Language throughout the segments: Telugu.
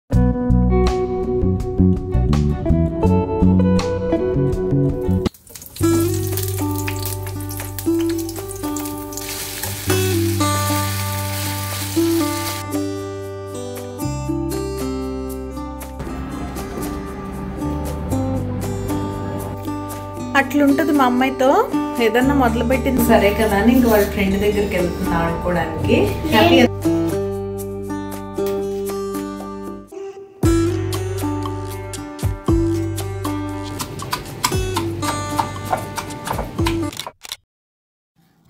అట్లుంటది మా అమ్మాయితో ఏదన్నా మొదలు పెట్టింది సరే కదా అని ఇంక వాళ్ళ ఫ్రెండ్ దగ్గరికి వెళ్తుంది ఆడుకోవడానికి.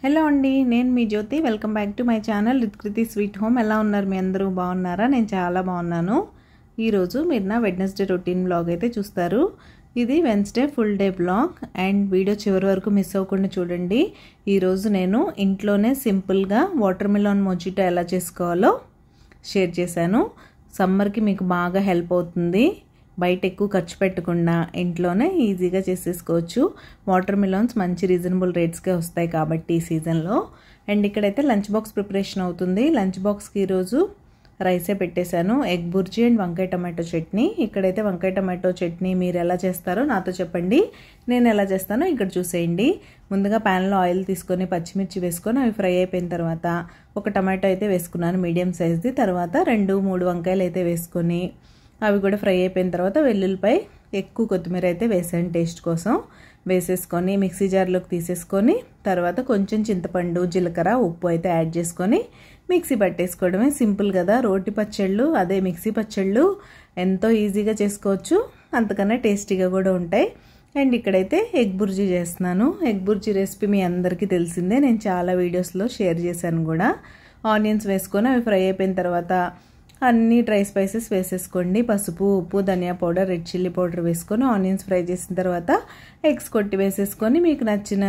హలో అండి, నేను మీ Jyothi. Welcome back to my channel Rithkruthi sweet home. ఎలా ఉన్నారు మీ అందరూ? బాగున్నారా? నేను చాలా బాగున్నాను. ఈరోజు మీరు నా వెడ్నెస్డే రొటీన్ బ్లాగ్ అయితే చూస్తారు. ఇది Wednesday full day blog and video చివరి వరకు మిస్ అవ్వకుండా చూడండి. ఈరోజు నేను ఇంట్లోనే సింపుల్గా వాటర్ మిలాన్ మొజిటో ఎలా చేసుకోవాలో షేర్ చేశాను. సమ్మర్కి మీకు బాగా హెల్ప్ అవుతుంది. బయట ఎక్కువ ఖర్చు పెట్టకుండా ఇంట్లోనే ఈజీగా చేసేసుకోవచ్చు. వాటర్ మిలాన్స్ మంచి రీజనబుల్ రేట్స్కే వస్తాయి కాబట్టి ఈ సీజన్లో. అండ్ ఇక్కడైతే లంచ్ బాక్స్ ప్రిపరేషన్ అవుతుంది. లంచ్ బాక్స్కి ఈరోజు రైసే పెట్టేశాను. ఎగ్ బుర్జీ అండ్ వంకాయ టమాటో చట్నీ. ఇక్కడైతే వంకాయ టమాటో చట్నీ మీరు ఎలా చేస్తారో నాతో చెప్పండి, నేను ఎలా చేస్తానో ఇక్కడ చూసేయండి. ముందుగా ప్యాన్లో ఆయిల్ తీసుకొని పచ్చిమిర్చి వేసుకొని అవి ఫ్రై అయిపోయిన తర్వాత ఒక టమాటో అయితే వేసుకున్నాను మీడియం సైజ్ది. తర్వాత 2-3 వంకాయలు అయితే వేసుకొని అవి కూడా ఫ్రై అయిపోయిన తర్వాత వెల్లుల్లిపై ఎక్కువ కొత్తిమీర అయితే వేసాను టేస్ట్ కోసం. వేసేసుకొని మిక్సీ జార్లోకి తీసేసుకొని తర్వాత కొంచెం చింతపండు, జీలకర్ర, ఉప్పు అయితే యాడ్ చేసుకొని మిక్సీ పట్టేసుకోవడమే. సింపుల్ కదా. రోటి పచ్చళ్ళు అదే మిక్సీ పచ్చళ్ళు ఎంతో ఈజీగా చేసుకోవచ్చు, అంతకన్నా టేస్టీగా కూడా ఉంటాయి. అండ్ ఇక్కడైతే ఎగ్ బుర్జీ చేస్తున్నాను. ఎగ్ బుర్జీ రెసిపీ మీ అందరికీ తెలిసిందే, నేను చాలా వీడియోస్లో షేర్ చేశాను కూడా. ఆనియన్స్ వేసుకొని అవి ఫ్రై అయిపోయిన తర్వాత అన్ని డ్రై స్పైసెస్ వేసేసుకోండి. పసుపు, ఉప్పు, ధనియా పౌడర్, రెడ్ చిల్లీ పౌడర్ వేసుకొని ఆనియన్స్ ఫ్రై చేసిన తర్వాత ఎగ్స్ కొట్టి వేసేసుకొని మీకు నచ్చిన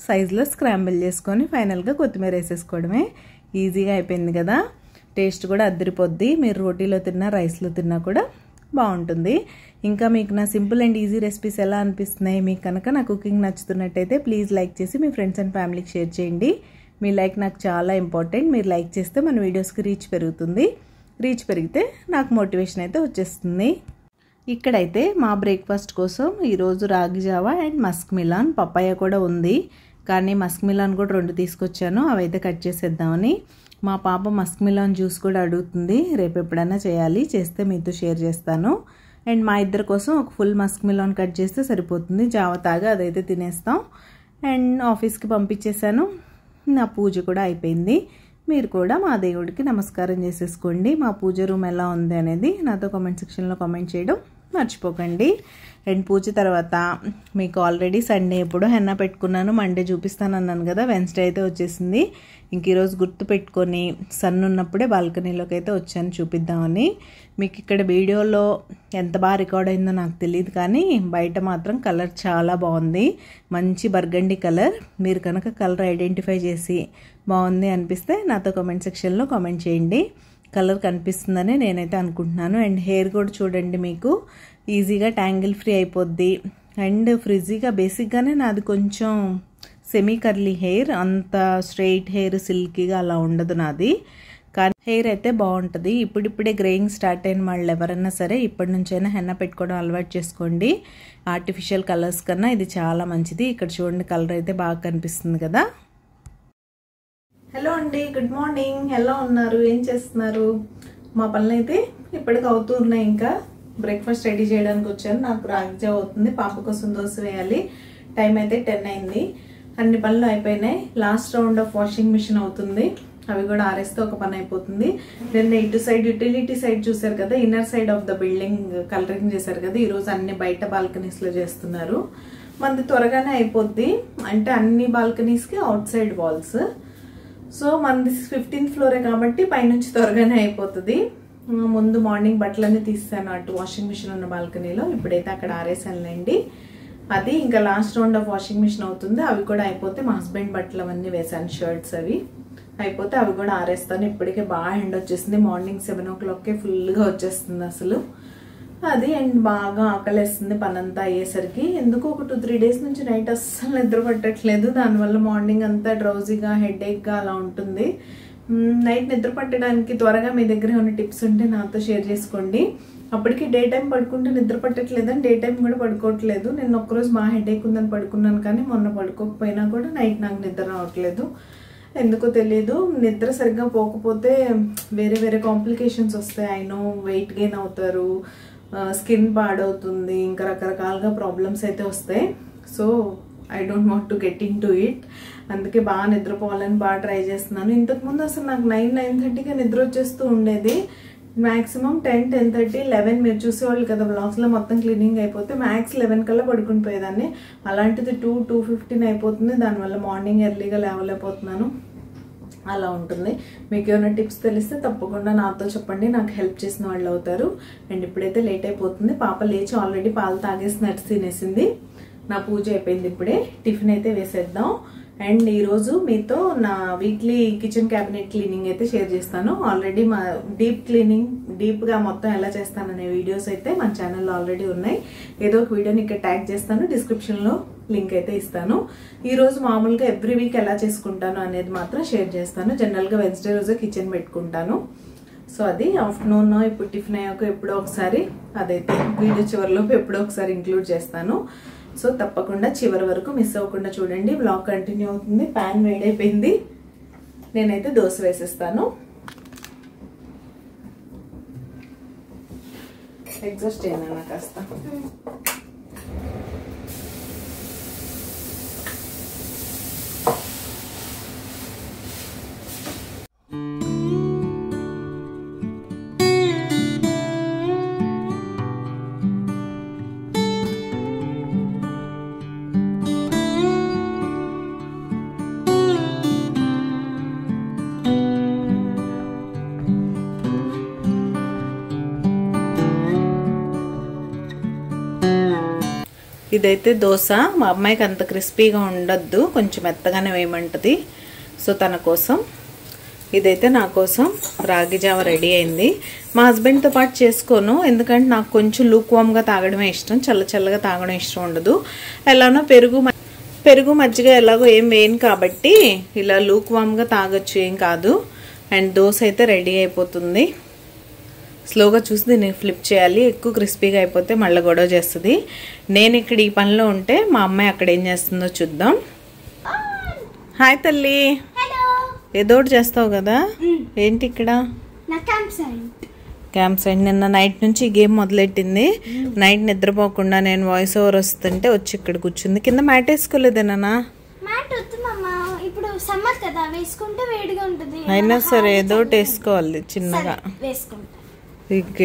సైజులో స్క్రాంబుల్ చేసుకొని ఫైనల్గా కొత్తిమీర వేసేసుకోవడమే. ఈజీగా అయిపోయింది కదా. టేస్ట్ కూడా అద్దరిపోద్ది. మీరు రోటీలో తిన్నా రైస్లో తిన్నా కూడా బాగుంటుంది. ఇంకా మీకు నా సింపుల్ అండ్ ఈజీ రెసిపీస్ ఎలా అనిపిస్తున్నాయి? మీకు కనుక నా కుకింగ్ నచ్చుతున్నట్టయితే ప్లీజ్ లైక్ చేసి మీ ఫ్రెండ్స్ అండ్ ఫ్యామిలీకి షేర్ చేయండి. మీ లైక్ నాకు చాలా ఇంపార్టెంట్. మీరు లైక్ చేస్తే మన వీడియోస్కి రీచ్ పెరుగుతుంది. రీచ్ పెరిగితే నాకు మోటివేషన్ అయితే వచ్చేస్తుంది. ఇక్కడైతే మా బ్రేక్ఫాస్ట్ కోసం ఈరోజు రాగి Java and Musk melon, papaya కూడా ఉంది కానీ మస్క్ మిలాన్ కూడా 2 తీసుకొచ్చాను. అవైతే కట్ చేసేద్దామని. మా పాప మస్క్ మిలాన్ జ్యూస్ కూడా అడుగుతుంది. రేపు ఎప్పుడైనా చేయాలి, చేస్తే మీతో షేర్ చేస్తాను. అండ్ మా ఇద్దరి కోసం ఒక ఫుల్ మస్క్ మిలాన్ కట్ చేస్తే సరిపోతుంది. జావా తాగా అదైతే తినేస్తాం. అండ్ ఆఫీస్కి పంపించేశాను. నా పూజ కూడా అయిపోయింది. మీరు కూడా మా దేవుడికి నమస్కారం చేసేసుకోండి. మా పూజ రూమ్ ఎలా ఉంది అనేది నాతో కామెంట్ సెక్షన్లో కామెంట్ చేయడం మర్చిపోకండి. అండ్ పూజ తర్వాత మీకు ఆల్రెడీ సండే ఎప్పుడో హెన్నా పెట్టుకున్నాను, మండే చూపిస్తాను అన్నాను కదా. వెన్స్డే అయితే వచ్చేసింది. ఇంక ఈరోజు గుర్తు పెట్టుకొని సన్ ఉన్నప్పుడే బాల్కనీలోకి అయితే వచ్చాను చూపిద్దామని. మీకు ఇక్కడ వీడియోలో ఎంత బాగా రికార్డ్ అయిందో నాకు తెలియదు కానీ బయట మాత్రం కలర్ చాలా బాగుంది. మంచి బర్గండి కలర్. మీరు కనుక కలర్ ఐడెంటిఫై చేసి బాగుంది అనిపిస్తే నాతో కామెంట్ సెక్షన్లో కామెంట్ చేయండి. కలర్ కనిపిస్తుందని నేనైతే అనుకుంటున్నాను. అండ్ హెయిర్ కూడా చూడండి, మీకు ఈజీగా ట్యాంగిల్ ఫ్రీ అయిపోద్ది. అండ్ ఫ్రిజీగా బేసిక్గానే నాది కొంచెం సెమీ కర్లీ హెయిర్, అంత స్ట్రెయిట్ హెయిర్ సిల్కీగా అలా ఉండదు నాది. కానీ హెయిర్ అయితే బాగుంటుంది. ఇప్పుడిప్పుడే గ్రేయింగ్ స్టార్ట్ అయిన వాళ్ళు ఎవరన్నా సరే ఇప్పటి నుంచైనా హెన్నా పెట్టుకోవడం అలవాటు చేసుకోండి. ఆర్టిఫిషియల్ కలర్స్ కన్నా ఇది చాలా మంచిది. ఇక్కడ చూడండి, కలర్ అయితే బాగా కనిపిస్తుంది కదా. హలో అండి, గుడ్ మార్నింగ్. ఎలా ఉన్నారు? ఏం చేస్తున్నారు? మా పనులు అయితే ఇప్పటికి అవుతూ ఉన్నాయి. ఇంకా బ్రేక్ఫాస్ట్ రెడీ చేయడానికి వచ్చాను. నాకు రాగి జావ అవుతుంది, పాప కోసం దోశ వేయాలి. టైం అయితే 10 అయింది. అన్ని పనులు అయిపోయినాయి. Last round of washing machine అవుతుంది. అవి కూడా ఆరేస్తే ఒక పని అయిపోతుంది. నిన్న ఇటు సైడ్ యూటిలిటీ సైడ్ చూసారు కదా, inner side of the building colouring చేశారు కదా. ఈరోజు అన్ని బయట బాల్కనీస్లో చేస్తున్నారు. మనది త్వరగానే అయిపోద్ది. అంటే అన్ని బాల్కనీస్కి అవుట్ సైడ్ వాల్స్. సో మనది 15th ఫ్లోరే కాబట్టి పైనుంచి త్వరగానే అయిపోతుంది. ముందు మార్నింగ్ బట్టలన్నీ తీసాను అటు వాషింగ్ మిషన్ ఉన్న బాల్కనీలో. ఇప్పుడైతే అక్కడ ఆరేసానులేండి. అది ఇంకా last round of washing machine అవుతుంది. అవి కూడా అయిపోతే మా హస్బెండ్ బట్టలు అవన్నీ వేసాను, షర్ట్స్ అవి అయిపోతే అవి కూడా ఆరేస్తాను. ఇప్పటికే బాగా ఎండ వచ్చేసింది. మార్నింగ్ 7 o'clockకే ఫుల్గా వచ్చేస్తుంది అసలు అది. అండ్ బాగా ఆకలేస్తుంది పనంతా అయ్యేసరికి. ఎందుకు ఒక 2-3 days నుంచి నైట్ అస్సలు నిద్ర పట్టట్లేదు. దానివల్ల మార్నింగ్ అంతా డ్రౌజీగా, హెడేక్గా అలా ఉంటుంది. నైట్ నిద్ర పట్టడానికి త్వరగా మీ దగ్గర ఏమైనా టిప్స్ ఉంటే నాతో షేర్ చేసుకోండి. అప్పటికి డే టైం పడుకుంటే నిద్ర పట్టట్లేదని డే టైం కూడా పడుకోవట్లేదు. నేను ఒక్కరోజు మా హెడేక్ ఉందని పడుకున్నాను, కానీ మొన్న పడుకోకపోయినా కూడా నైట్ నాకు నిద్ర రావట్లేదు. ఎందుకో తెలియదు. నిద్ర సరిగ్గా పోకపోతే వేరే వేరే కాంప్లికేషన్స్ వస్తాయి. అయినో వెయిట్ గెయిన్ అవుతారు, స్కిన్ పాడవుతుంది, ఇంకా రకరకాలుగా ప్రాబ్లమ్స్ అయితే వస్తాయి. So I don't want to get in to it. అందుకే బాగా నిద్రపోవాలని బాగా ట్రై చేస్తున్నాను. ఇంతకుముందు అసలు నాకు 9-9:30గా నిద్ర వచ్చేస్తూ ఉండేది. మ్యాక్సిమం 10-10:30, 11 మీరు చూసేవాళ్ళు కదా బ్లాగ్స్లో మొత్తం క్లీనింగ్ అయిపోతే మ్యాక్స్ 11 కల్లా పడుకుని పోయేదాన్ని. అలాంటిది 2-2:15 అయిపోతుంది. దానివల్ల మార్నింగ్ ఎర్లీగా లేవలేకపోతున్నాను. అలా ఉంటుంది. మీకు ఏమైనా టిప్స్ తెలిస్తే తప్పకుండా నాతో చెప్పండి, నాకు హెల్ప్ చేసిన వాళ్ళు అవుతారు. అండ్ ఇప్పుడైతే లేట్ అయిపోతుంది. పాప లేచి ఆల్రెడీ పాలు తాగేసి నట్స్ తినేసింది. నా పూజ అయిపోయింది. ఇప్పుడే టిఫిన్ అయితే వేసేద్దాం. అండ్ ఈరోజు మీతో నా వీక్లీ కిచెన్ క్యాబినెట్ క్లీనింగ్ అయితే షేర్ చేస్తాను. ఆల్రెడీ మా డీప్గా మొత్తం ఎలా చేస్తాననే వీడియోస్ అయితే మన ఛానల్లో ఆల్రెడీ ఉన్నాయి. ఏదో ఒక వీడియోని ఇక్కడ ట్యాగ్ చేస్తాను, డిస్క్రిప్షన్లో లింక్ అయితే ఇస్తాను. ఈరోజు మామూలుగా ఎవ్రీ వీక్ ఎలా చేసుకుంటాను అనేది మాత్రం షేర్ చేస్తాను. జనరల్గా వెన్స్డే రోజే కిచెన్ పెట్టుకుంటాను. సో అది ఆఫ్టర్నూన్ ఇప్పుడు టిఫిన్ అయ్యాక ఎప్పుడో ఒకసారి, అదైతే వీడియో చివరిలోపు ఎప్పుడో ఒకసారి ఇంక్లూడ్ చేస్తాను. సో తప్పకుండా చివరి వరకు మిస్ అవ్వకుండా చూడండి. బ్లాగ్ కంటిన్యూ అవుతుంది. ప్యాన్ వేడైపోయింది. నేనైతే దోశ వేసేస్తాను. ఎగ్జాస్ట్ చేయనా కాస్త. ఇదైతే దోశ. మా అమ్మాయికి అంత క్రిస్పీగా ఉండద్దు, కొంచెం మెత్తగానే వేయమంటది. సో తన కోసం ఇదైతే, నా కోసం రాగి జావ రెడీ అయింది. మా హస్బెండ్తో పాటు చేసుకోను, ఎందుకంటే నాకు కొంచెం లూక్ వామ్గా తాగడమే ఇష్టం, చల్లగా తాగడం ఇష్టం ఉండదు. ఎలానో పెరుగు మజ్జిగ ఎలాగో ఏం వేయను కాబట్టి ఇలా లూక్ వామ్గా తాగొచ్చు, ఏం కాదు. అండ్ దోశ అయితే రెడీ అయిపోతుంది. స్లోగా చూసి దీన్ని ఫ్లిప్ చేయాలి. ఎక్కువ క్రిస్పీగా అయిపోతే మళ్ళీ గొడవ చేస్తుంది. నేను ఇక్కడ ఈ పనిలో ఉంటే మా అమ్మాయి అక్కడ ఏం చేస్తుందో చూద్దాం. హాయ్ తల్లి. ఏదో ఒకటి చేస్తావు కదా, ఏంటి ఇక్కడ? Camp side. నిన్న నైట్ నుంచి గేమ్ మొదలెట్టింది. నైట్ నిద్రపోకుండా నేను వాయిస్ ఓవర్ వస్తుంటే వచ్చి ఇక్కడ కూర్చుంది. కింద మ్యాట్ వేసుకోలేదేనా? అయినా సరే ఏదో ఒకటి వేసుకోవాలి చిన్నగా.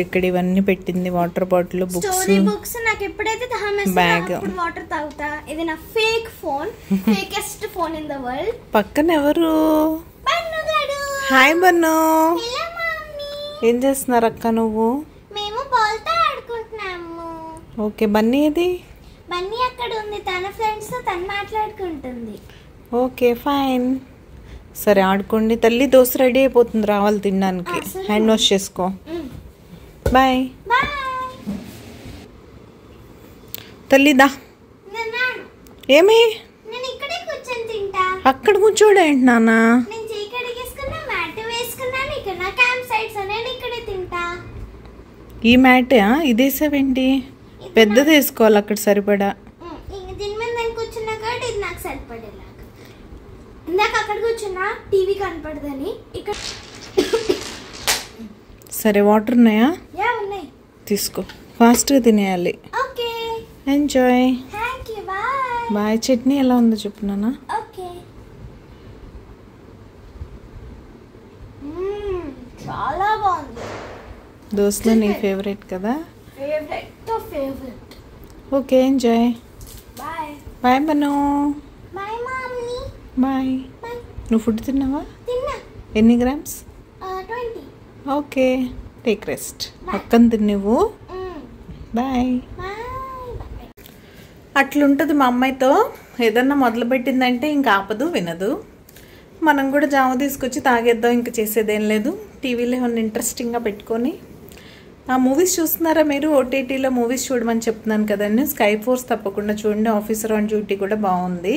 ఇక్కడ ఇవన్నీ పెట్టింది, వాటర్ బాటిల్, బుక్స్, నాకు ఎప్పుడైతే బ్యాగ్, వాటర్ తాగుతా. ఇది నా fake phone, fakest phone in the world. పక్కన ఎవరు? హాయ్ బన్ను. ఏం చేస్తున్నారు అక్క నువ్వు? మేము బాల్ తో ఆడుకుంటున్నాము. ఓకే. బన్నీ ఏది? బన్నీ అక్కడ ఉంది, తన ఫ్రెండ్స్ తో తను మాట్లాడుకుంటుంది. Okay fine. సరే ఆడుకోండి. తల్లి దోశ రెడీ అయిపోతుంది, రావాలి తినడానికి. హ్యాండ్ వాష్ చేసుకో. బాయ్. తల్లి దా. ఏమి అక్కడ కూర్చోడేంటి నాన్న? ఈ మ్యాట్ ఇదేసావేంటి? పెద్దది వేసుకోవాలి అక్కడ సరిపడా. సరే వాటర్ ఉన్నాయా? తీసుకో, ఫాస్ట్గా తినేయాలి. ఎంజాయ్. బాయ్. చట్నీ ఎలా ఉందో చెప్పు నాన్న. చాలా బాగుంది. దోశలో నీ ఫేవరెట్ కదా? Okay enjoy. బాయ్ బను. బాయ్. నువ్వు ఫుడ్ తిన్నావా? ఎన్ని గ్రామ్స్? 20. Okay take rest. పక్కన తిన్నావు. బాయ్. అట్లుంటుంది మా అమ్మాయితో. ఏదన్నా మొదలుపెట్టిందంటే ఇంకా ఆపదు, వినదు. మనం కూడా జామ తీసుకొచ్చి తాగేద్దాం, ఇంకా చేసేదేం లేదు. టీవీలో ఏమన్నా ఇంట్రెస్టింగ్గా పెట్టుకొని. ఆ మూవీస్ చూస్తున్నారా మీరు? ఓటీటీలో మూవీస్ చూడమని చెప్తున్నాను కదండి. స్కై ఫోర్స్ తప్పకుండా చూడండి. ఆఫీసర్ ఆన్ డ్యూటీ కూడా బాగుంది.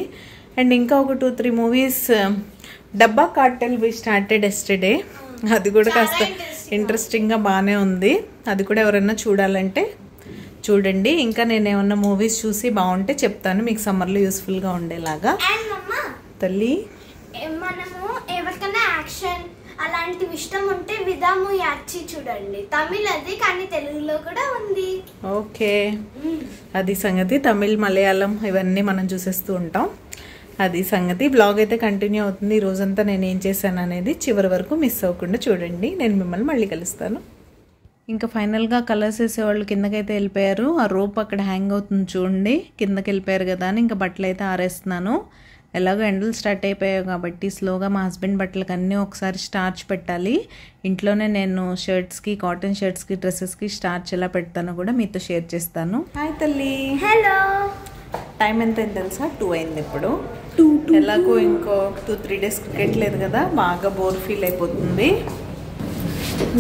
అండ్ ఇంకా ఒక 2-3 మూవీస్ డబ్బా కార్టెల్ వి స్టార్టెడ్ ఎస్టర్డే. అది కూడా కాస్త ఇంట్రెస్టింగ్గా బాగానే ఉంది. అది కూడా ఎవరైనా చూడాలంటే చూడండి. ఇంకా నేను ఏమన్నా మూవీస్ చూసి బాగుంటే చెప్తాను మీకు సమ్మర్లో యూస్ఫుల్గా ఉండేలాగా. తల్లి మనము ఎవరికైనా యాక్షన్ అలాంటివి ఇష్టం ఉంటే విదాము యాచి చూడండి. తమిళ్ అది, కానీ తెలుగులో కూడా ఉంది. ఓకే, అది సంగతి. తమిళ్, మలయాళం ఇవన్నీ మనం చూసేస్తూ ఉంటాం. అది సంగతి. బ్లాగ్ అయితే కంటిన్యూ అవుతుంది. ఈ రోజంతా నేను ఏం చేశాను అనేది చివరి వరకు మిస్ అవ్వకుండా చూడండి. నేను మిమ్మల్ని మళ్ళీ కలుస్తాను. ఇంకా ఫైనల్గా కలర్స్ వేసేవాళ్ళు కిందకైతే వెళ్ళిపోయారు. ఆ రోప్ అక్కడ హ్యాంగ్ అవుతుంది చూడండి. కిందకి వెళ్ళిపోయారు కదా అని ఇంకా బట్టలు అయితే ఆరేస్తున్నాను. ఎలాగో ఎండలు స్టార్ట్ అయిపోయాయి కాబట్టి స్లోగా మా హస్బెండ్ బట్టలకి అన్నీ ఒకసారి స్టార్చ్ పెట్టాలి. ఇంట్లోనే నేను షర్ట్స్కి, కాటన్ షర్ట్స్కి, డ్రెస్సెస్కి స్టార్చ్ ఎలా పెడతానో కూడా మీతో షేర్ చేస్తాను. హాయ్ తల్లి. హలో. టైం ఎంత అయింది తెలుసా? 2 అయింది ఇప్పుడు. ఎలాగో ఇంకో 2-3 డేస్ క్రికెట్ లేదు కదా, బాగా బోర్ ఫీల్ అయిపోతుంది.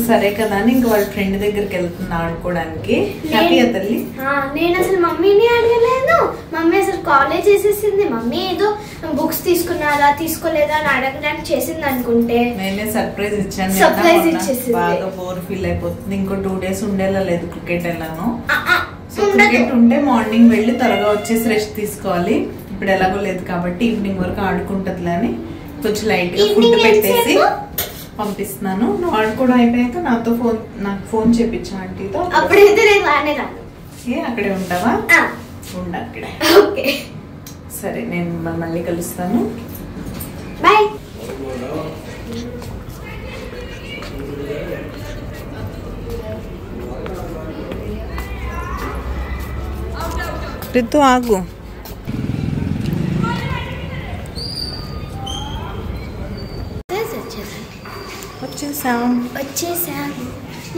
సరే కదా అని ఇంక వాళ్ళ ఫ్రెండ్ దగ్గరికి వెళ్తున్నా ఆడుకోవడానికి. హ్యాపీయా తల్లి? నేను అసలు మమ్మీని అడగలేదు. మమ్మీ అసలు కాలేజ్ చేసేసింది. మమ్మీ ఏదో బుక్స్ తీసుకున్నారా తీసుకోలేదా అని అడగడానికి చేసింది అనుకుంటే నేనే సర్ప్రైజ్ ఇచ్చాను. సర్ప్రైజ్ ఇచ్చేసింది. బాగా బోర్ ఫీల్ అయిపోతుంది. ఇంకో 2 డేస్ ఉండేలా లేదు క్రికెట్ వెళ్ళాను. సో క్రికెట్ ఉంటే మార్నింగ్ వెళ్ళి త్వరగా వచ్చేసి రెస్ట్ తీసుకోవాలి. ఇప్పుడు ఎలాగో లేదు కాబట్టి ఈవినింగ్ వరకు ఆడుకుంటుందిలే అని కొంచెం లైట్ గా ఫుడ్ పెట్టేసి పంపిస్తున్నాను. నువ్వు ఆడుకోవడం అయిపోయాక నాకు ఫోన్ చేపించా ఆంటీతో. అప్పుడైతే నేను రానే రాను. అక్కడే ఉంటావా? ఉండ అక్కడే. ఓకే సరే, నేను మళ్ళీ కలుస్తాను. బాయ్. రితు ఆగు. వచ్చేసాం.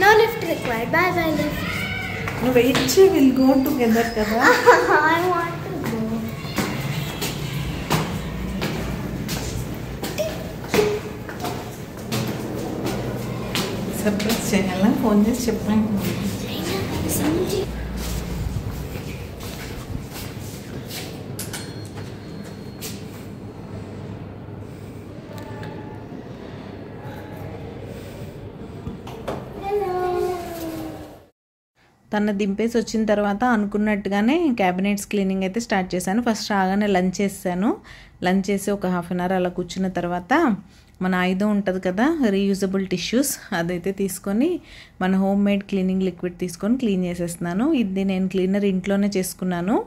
No lift required. Bye bye lift. నువ్వు వెయిట్ చేయి, విల్ గో టుగెదర్ కదా. I want to go. Surprise చేయాలా? ఫోన్ చేసి చెప్పాను. తన దింపేసి వచ్చిన తర్వాత అనుకున్నట్టుగానే క్యాబినెట్స్ క్లీనింగ్ అయితే స్టార్ట్ చేశాను. ఫస్ట్ రాగానే లంచ్ చేశాను. లంచ్ చేసి ఒక 1/2 అవర్ అలా కూర్చున్న తర్వాత మన ఆయుధం ఉంటుంది కదా, రీయూజబుల్ టిష్యూస్, అదైతే తీసుకొని మన హోమ్ మేడ్ క్లీనింగ్ లిక్విడ్ తీసుకొని క్లీన్ చేసేస్తున్నాను. ఇది నేను క్లీనర్ ఇంట్లోనే చేసుకున్నాను.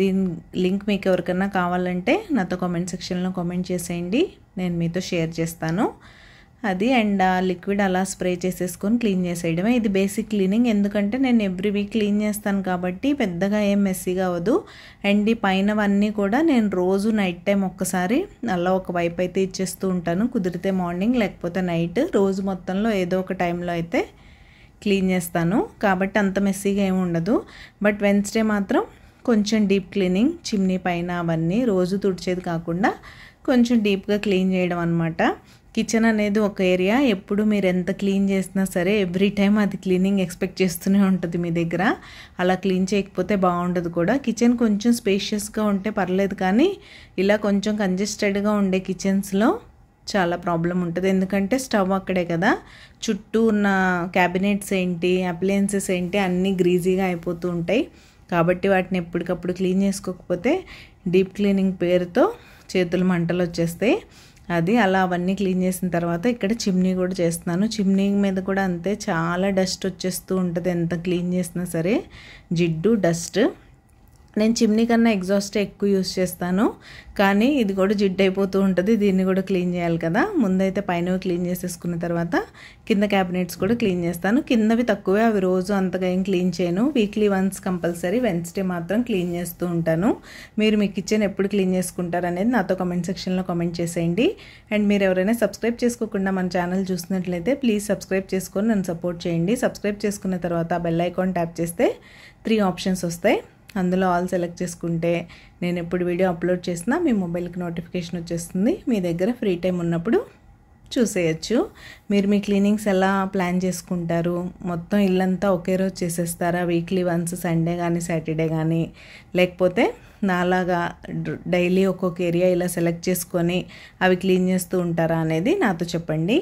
దీని లింక్ మీకు ఎవరికైనా కావాలంటే నాతో కామెంట్ సెక్షన్లో కామెంట్ చేసేయండి, నేను మీతో షేర్ చేస్తాను. అది అండ్ ఆ లిక్విడ్ అలా స్ప్రే చేసేసుకొని క్లీన్ చేసేయడమే. ఇది బేసిక్ క్లీనింగ్, ఎందుకంటే నేను ఎవ్రీ వీక్ క్లీన్ చేస్తాను కాబట్టి పెద్దగా ఏం మెస్సీగా అవ్వదు. అండ్ ఈ పైనవన్నీ కూడా నేను రోజు నైట్ టైం ఒక్కసారి అలా ఒక వైప్ అయితే ఇచ్చేస్తూ ఉంటాను. కుదిరితే మార్నింగ్ లేకపోతే నైట్, రోజు మొత్తంలో ఏదో ఒక టైంలో అయితే క్లీన్ చేస్తాను కాబట్టి అంత మెస్సీగా ఏమి ఉండదు. బట్ వెన్స్డే మాత్రం కొంచెం డీప్ క్లీనింగ్, చిమ్నీ పైన అవన్నీ రోజు తుడిచేది కాకుండా కొంచెం డీప్గా క్లీన్ చేయడం అనమాట. కిచెన్ అనేది ఒక ఏరియా, ఎప్పుడు మీరు ఎంత క్లీన్ చేసినా సరే ఎవ్రీ టైం అది క్లీనింగ్ ఎక్స్పెక్ట్ చేస్తూనే ఉంటుంది మీ దగ్గర. అలా క్లీన్ చేయకపోతే బాగుండదు కూడా. కిచెన్ కొంచెం స్పేషియస్గా ఉంటే పర్లేదు, కానీ ఇలా కొంచెం కంజెస్టెడ్గా ఉండే కిచెన్స్లో చాలా ప్రాబ్లం ఉంటుంది. ఎందుకంటే స్టవ్ అక్కడే కదా, చుట్టూ ఉన్న క్యాబినెట్స్ ఏంటి, అప్లయన్సెస్ ఏంటి అన్నీ గ్రీజీగా అయిపోతూ ఉంటాయి. కాబట్టి వాటిని ఎప్పటికప్పుడు క్లీన్ చేసుకోకపోతే డీప్ క్లీనింగ్ పేరుతో చేతులు మంటలు వచ్చేస్తాయి. అది అలా అవన్నీ క్లీన్ చేసిన తర్వాత ఇక్కడ చిమ్నీ కూడా చేస్తున్నాను. చిమ్నీ మీద కూడా అంతే, చాలా డస్ట్ వచ్చేస్తూ ఉంటుంది ఎంత క్లీన్ చేసినా సరే, జిడ్డు డస్ట్. నేను చిమ్నీ కన్నా ఎగ్జాస్ట్ ఎక్కువ యూస్ చేస్తాను, కానీ ఇది కూడా జిడ్డు అయిపోతూ ఉంటుంది. దీన్ని కూడా క్లీన్ చేయాలి కదా. ముందైతే పైన క్లీన్ చేసేసుకున్న తర్వాత కింద క్యాబినెట్స్ కూడా క్లీన్ చేస్తాను. కిందవి తక్కువే, అవి రోజు అంతగా ఏం క్లీన్ చేయను. వీక్లీ వన్స్ కంపల్సరీ వెన్స్డే మాత్రం క్లీన్ చేస్తూ ఉంటాను. మీరు మీ కిచెన్ ఎప్పుడు క్లీన్ చేసుకుంటారు అనేది నాతో కామెంట్ సెక్షన్లో కామెంట్ చేసేయండి. అండ్ మీరు ఎవరైనా సబ్స్క్రైబ్ చేసుకోకుండా మన ఛానల్ చూసినట్లయితే ప్లీజ్ సబ్స్క్రైబ్ చేసుకొని నన్ను సపోర్ట్ చేయండి. సబ్స్క్రైబ్ చేసుకున్న తర్వాత బెల్ ఐకాన్ ట్యాప్ చేస్తే 3 ఆప్షన్స్ వస్తాయి. అందులో ఆల్ సెలెక్ట్ చేసుకుంటే నేను ఎప్పుడు వీడియో అప్లోడ్ చేసినా మీ మొబైల్కి నోటిఫికేషన్ వచ్చేస్తుంది. మీ దగ్గర ఫ్రీ టైం ఉన్నప్పుడు చూసేయచ్చు. మీరు మీ క్లీనింగ్స్ ఎలా ప్లాన్ చేసుకుంటారు? మొత్తం ఇల్లంతా ఒకే రోజు చేసేస్తారా? వీక్లీ వన్స్ సండే కానీ సాటర్డే కానీ, లేకపోతే నాలాగా డైలీ ఒక్కొక్క ఏరియా ఇలా సెలెక్ట్ చేసుకొని అవి క్లీన్ చేస్తూ ఉంటారా అనేది నాతో చెప్పండి.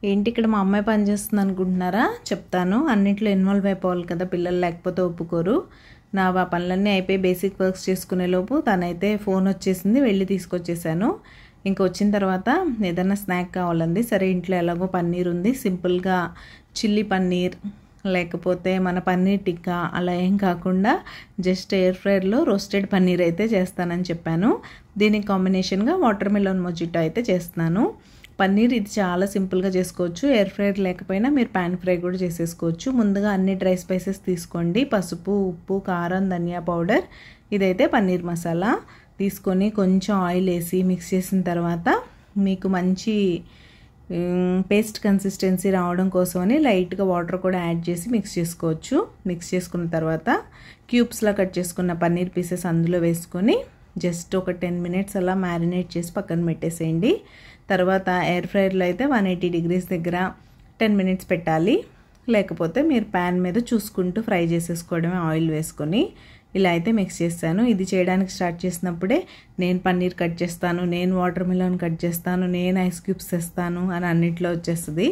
ఏంటి ఇక్కడ మా అమ్మాయి పని చేస్తుంది అనుకుంటున్నారా? చెప్తాను. అన్నింటిలో ఇన్వాల్వ్ అయిపోవాలి కదా పిల్లలు, లేకపోతే ఒప్పుకోరు. నా పనులన్నీ అయిపోయి బేసిక్ వర్క్స్ చేసుకునే లోపు తనైతే ఫోన్ వచ్చేసింది, వెళ్ళి తీసుకొచ్చేసాను. ఇంకా వచ్చిన తర్వాత ఏదైనా స్నాక్ కావాలండి. సరే ఇంట్లో ఎలాగో పన్నీర్ ఉంది, సింపుల్గా చిల్లీ పన్నీర్ లేకపోతే మన పన్నీర్ టిక్కా అలా ఏం కాకుండా జస్ట్ ఎయిర్ ఫ్రైర్లో రోస్టెడ్ పన్నీర్ అయితే చేస్తానని చెప్పాను. దీనికి కాంబినేషన్గా వాటర్ మిలన్ మొజిటో అయితే చేస్తున్నాను. పన్నీర్ ఇది చాలా సింపుల్గా చేసుకోవచ్చు. ఎయిర్ ఫ్రైర్ లేకపోయినా మీరు పాన్ ఫ్రై కూడా చేసేసుకోవచ్చు. ముందుగా అన్ని డ్రై స్పైసెస్ తీసుకోండి. పసుపు, ఉప్పు, కారం, ధనియా పౌడర్, ఇదైతే పన్నీర్ మసాలా తీసుకొని కొంచెం ఆయిల్ వేసి మిక్స్ చేసిన తర్వాత మీకు మంచి పేస్ట్ కన్సిస్టెన్సీ రావడం కోసమని లైట్గా వాటర్ కూడా యాడ్ చేసి మిక్స్ చేసుకోవచ్చు. మిక్స్ చేసుకున్న తర్వాత క్యూబ్స్లా కట్ చేసుకున్న పన్నీర్ పీసెస్ అందులో వేసుకొని జస్ట్ ఒక 10 మినిట్స్ అలా మ్యారినేట్ చేసి పక్కన పెట్టేసేయండి. తర్వాత ఎయిర్ ఫ్రైర్లో అయితే 180 డిగ్రీస్ దగ్గర 10 మినిట్స్ పెట్టాలి. లేకపోతే మీరు ప్యాన్ మీద చూసుకుంటూ ఫ్రై చేసేసుకోవడమే ఆయిల్ వేసుకొని. ఇలా అయితే మిక్స్ చేస్తాను. ఇది చేయడానికి స్టార్ట్ చేసినప్పుడే నేను పన్నీర్ కట్ చేస్తాను, నేను వాటర్ మిలన్ కట్ చేస్తాను, నేను ఐస్ క్యూబ్స్ వేస్తాను అని అన్నిట్లో వచ్చేస్తుంది.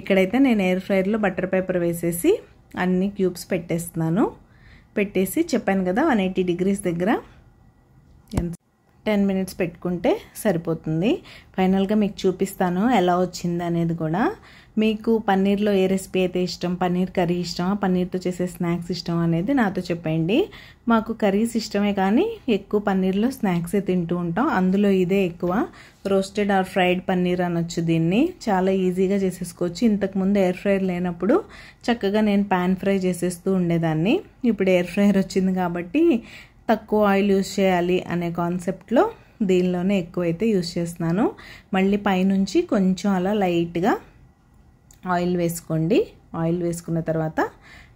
ఇక్కడైతే నేను ఎయిర్ ఫ్రైర్లో బటర్ పేపర్ వేసేసి అన్ని క్యూబ్స్ పెట్టేస్తున్నాను. పెట్టేసి చెప్పాను కదా 180 డిగ్రీస్ దగ్గర 10 మినిట్స్ పెట్టుకుంటే సరిపోతుంది. ఫైనల్గా మీకు చూపిస్తాను ఎలా వచ్చింది అనేది కూడా. మీకు పన్నీర్లో ఏ రెసిపీ అయితే ఇష్టం, పన్నీర్ కర్రీ ఇష్టమా, పన్నీర్తో చేసే స్నాక్స్ ఇష్టం అనేది నాతో చెప్పండి. మాకు కర్రీస్ ఇష్టమే కానీ ఎక్కువ పన్నీర్లో స్నాక్సే తింటూ ఉంటాం. అందులో ఇదే ఎక్కువ. రోస్టెడ్ ఆర్ ఫ్రైడ్ పన్నీర్ అనొచ్చు దీన్ని. చాలా ఈజీగా చేసేసుకోవచ్చు. ఇంతకుముందు ఎయిర్ ఫ్రైర్ లేనప్పుడు చక్కగా నేను పాన్ ఫ్రై చేసేస్తూ ఉండేదాన్ని. ఇప్పుడు ఎయిర్ ఫ్రైర్ వచ్చింది కాబట్టి తక్కువ ఆయిల్ యూజ్ చేయాలి అనే కాన్సెప్ట్లో దీనిలోనే ఎక్కువైతే యూజ్ చేస్తున్నాను. మళ్ళీ పైనుంచి కొంచెం అలా లైట్గా ఆయిల్ వేసుకోండి. ఆయిల్ వేసుకున్న తర్వాత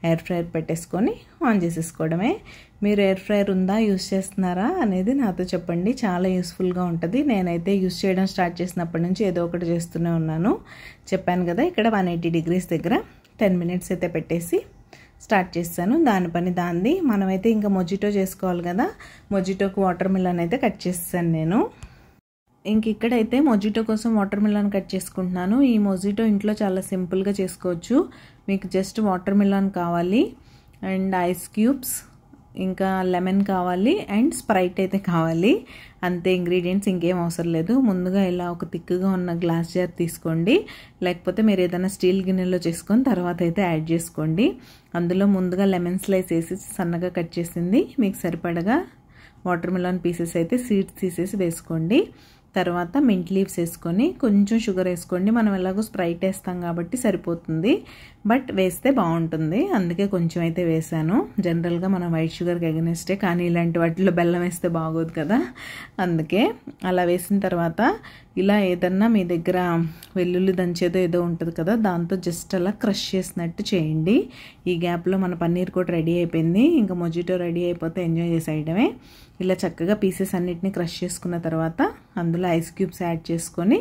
ఎయిర్ ఫ్రైర్ పెట్టేసుకొని ఆన్ చేసేసుకోవడమే. మీరు ఎయిర్ ఫ్రైర్ ఉందా, యూజ్ చేస్తున్నారా అనేది నాతో చెప్పండి. చాలా యూస్ఫుల్గా ఉంటుంది. నేనైతే యూజ్ చేయడం స్టార్ట్ చేసినప్పటి నుంచి ఏదో ఒకటి చేస్తూనే ఉన్నాను. చెప్పాను కదా ఇక్కడ 180 డిగ్రీస్ దగ్గర 10 మినిట్స్ అయితే పెట్టేసి స్టార్ట్ చేస్తాను. దాని పని దాంది. మనమైతే ఇంకా మొజిటో చేసుకోవాలి కదా. మొజిటోకి వాటర్ మిలన్ అయితే కట్ చేస్తాను నేను. ఇంక ఇక్కడైతే మొజిటో కోసం వాటర్ మిలన్ కట్ చేసుకుంటున్నాను. ఈ మొజిటో ఇంట్లో చాలా సింపుల్గా చేసుకోవచ్చు. మీకు జస్ట్ వాటర్ మిలన్ కావాలి అండ్ ఐస్ క్యూబ్స్, ఇంకా లెమన్ కావాలి అండ్ స్ప్రైట్ అయితే కావాలి. అంతే ఇంగ్రీడియంట్స్, ఇంకేం అవసరం లేదు. ముందుగా ఇలా ఒక తిక్కుగా ఉన్న గ్లాస్ జార్ తీసుకోండి. లేకపోతే మీరు ఏదైనా స్టీల్ గిన్నెలో చేసుకొని తర్వాత అయితే యాడ్ చేసుకోండి. అందులో ముందుగా లెమన్ స్లైస్ వేసి సన్నగా కట్ చేసింది మీకు సరిపడగా వాటర్ మిలన్ పీసెస్ అయితే సీడ్స్ తీసేసి వేసుకోండి. తర్వాత మింట్ లీవ్స్ వేసుకొని కొంచెం షుగర్ వేసుకోండి. మనం ఎలాగో స్ప్రైట్ వేస్తాం కాబట్టి సరిపోతుంది, బట్ వేస్తే బాగుంటుంది. అందుకే కొంచెం అయితే వేసాను. జనరల్గా మనం వైట్ షుగర్కి ఎగనెస్టే, కానీ ఇలాంటి వాటిలో బెల్లం వేస్తే బాగోదు కదా. అందుకే అలా వేసిన తర్వాత ఇలా ఏదన్నా మీ దగ్గర వెల్లుల్లి దంచేదో ఏదో ఉంటుంది కదా, దాంతో జస్ట్ అలా క్రష్ చేసినట్టు చేయండి. ఈ గ్యాప్లో మన పన్నీర్ కూడా రెడీ అయిపోయింది. ఇంకా మొజిటో రెడీ అయిపోతే ఎంజాయ్ చేసేయడమే. ఇలా చక్కగా పీసెస్ అన్నిటిని క్రష్ చేసుకున్న తర్వాత అందులో ఐస్ క్యూబ్స్ యాడ్ చేసుకొని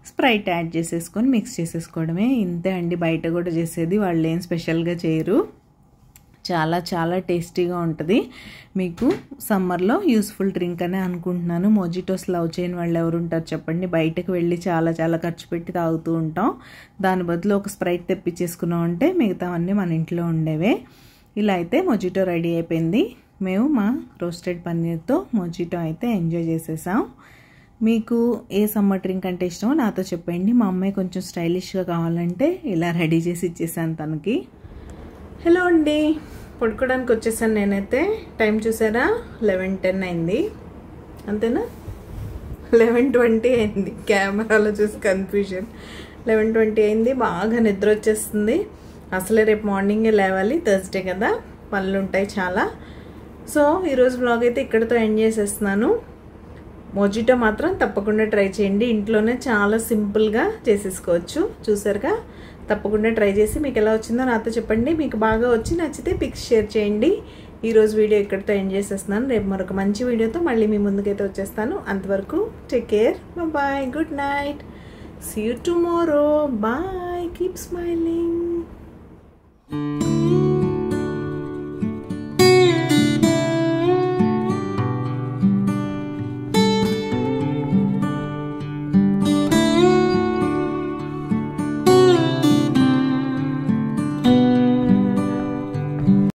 స్ప్రైట్ యాడ్ చేసేసుకొని మిక్స్ చేసేసుకోవడమే. ఇంతే అండి, బయట కూడా చేసేది. వాళ్ళు ఏం స్పెషల్గా చేయరు. చాలా చాలా టేస్టీగా ఉంటుంది. మీకు సమ్మర్లో యూస్ఫుల్ డ్రింక్ అనే అనుకుంటున్నాను. మొజిటోస్ లవ్ చేయని వాళ్ళు ఎవరు ఉంటారు చెప్పండి. బయటకు వెళ్ళి చాలా చాలా ఖర్చు పెట్టి తాగుతూ ఉంటాం. దాని బదులు ఒక స్ప్రైట్ తెప్పించేసుకున్నాం అంటే మిగతావన్నీ మన ఇంట్లో ఉండేవే. ఇలా అయితే మొజిటో రెడీ అయిపోయింది. మేము మా రోస్టెడ్ పన్నీర్తో మొజిటో అయితే ఎంజాయ్ చేసేసాం. మీకు ఏ సమ్మర్ డ్రింక్ అంటే ఇష్టమో నాతో చెప్పండి. మా అమ్మాయి కొంచెం స్టైలిష్గా కావాలంటే ఇలా రెడీ చేసి ఇచ్చేసాను తనకి. హలో అండి, పడుకోవడానికి వచ్చేసాను నేనైతే. టైం చూసారా, 11:10 అయింది. అంతేనా, 11:20 అయింది. కెమెరాలో చూసి కన్ఫ్యూజన్. 11:20 అయింది. బాగా నిద్ర వచ్చేస్తుంది. అసలే రేపు మార్నింగే లేవాలి, థర్స్డే కదా, పనులు ఉంటాయి చాలా. సో ఈరోజు బ్లాగ్ అయితే ఇక్కడితో ఎండ్ చేసేస్తున్నాను. మొజిటో మాత్రం తప్పకుండా ట్రై చేయండి. ఇంట్లోనే చాలా సింపుల్గా చేసేసుకోవచ్చు. చూసారుగా, తప్పకుండా ట్రై చేసి మీకు ఎలా వచ్చిందో నాతో చెప్పండి. మీకు బాగా వచ్చి నచ్చితే పిక్స్ షేర్ చేయండి. ఈరోజు వీడియో ఇక్కడితో ఎండ్ చేసేస్తున్నాను. రేపు మరొక మంచి వీడియోతో మళ్ళీ మీ ముందుకైతే వచ్చేస్తాను. అంతవరకు take care, bye, good night, see you tomorrow, bye, keep smiling.